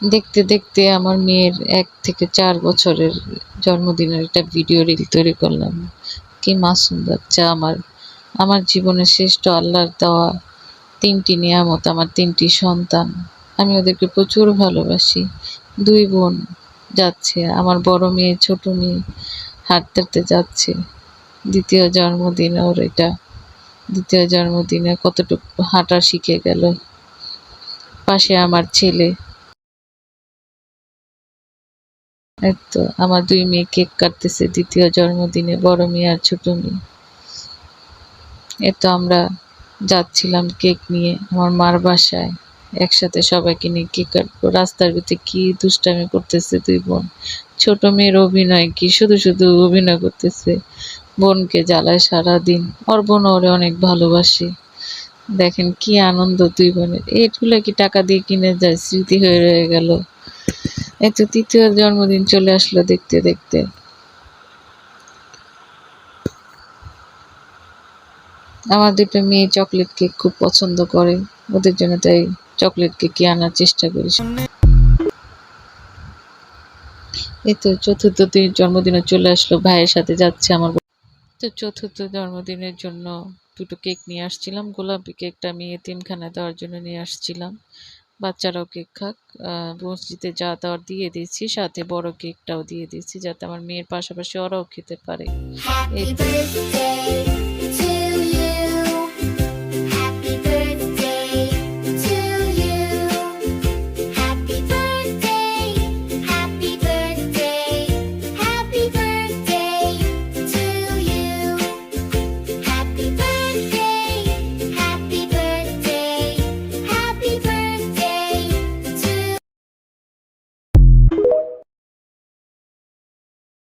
দেখতে দেখতে আমার মেয়ের ১ থেকে ৪ বছরের জন্মদিনের একটা ভিডিও রিল তৈরি করলাম। কি মাসুম বাচ্চা আমার। আমার জীবনের শ্রেষ্ঠ আল্লাহর দেওয়া ৩ টি নেয়ামত, আমার ৩ টি সন্তান। আমি ওদেরকে প্রচুর ভালোবাসি। ২ বোন যাচ্ছে। আমার বড় মেয়ে, ছোট মেয়ে হাঁটতে, হাঁটতে যাচ্ছে। ২য় জন্মদিন ওর এটা। ২য় জন্মদিনে কতটুকু হাঁটা শিখে গেল। পাশে আমার ছেলে। এইতো আমার ২ মেয়ে কেক কাটতেছে ২য় জন্মদিনে, বড় মেয়ে আর ছোট মেয়ে। এইতো আমরা যাচ্ছিলাম কেক নিয়ে আমার মার বাসায়। একসাথে সবাইকে নিয়ে কেক কাটবো। রাস্তার ভিতরে কি দুষ্টামি করতেছে ২ বোন। ছোট মেয়ের অভিনয় কি শুধু, শুধু অভিনয় করতেছে। বোনকে জ্বালায় সারাদিন। ওর বোন ওরে অনেক ভালোবাসে। দেখেন কি আনন্দ ২ বোনের। এগুলা কি টাকা দিয়ে কিনে যায়? স্মৃতি হয়ে রয়ে গেল। এইতো ৩য় জন্মদিন চলে আসলো দেখতে, দেখতে। আমার ২ টা মেয়ে চকলেট কেক খুব পছন্দ করে। ওদের জন্য তাই চকলেট কেকই আনার চেষ্টা করি। এইতো ৪র্থ জন্মদিনে চলে আসলো। ভাইয়ের সাথে যাচ্ছে আমার। তো ৪র্থ জন্মদিনের জন্য ২ টো কেক নিয়ে আসছিলাম। গোলাপি কেকটা আমি এতিমখানায় দেওয়ার জন্য নিয়ে আসছিলাম। বাচ্চারাও কেক খাক। মসজিদে যা দেওয়ার দিয়ে দিয়েছি, সাথে বড় কেকটাও দিয়ে দিয়েছি যাতে আমার মেয়ের পাশাপাশি ওরাও খেতে পারে। এই তো।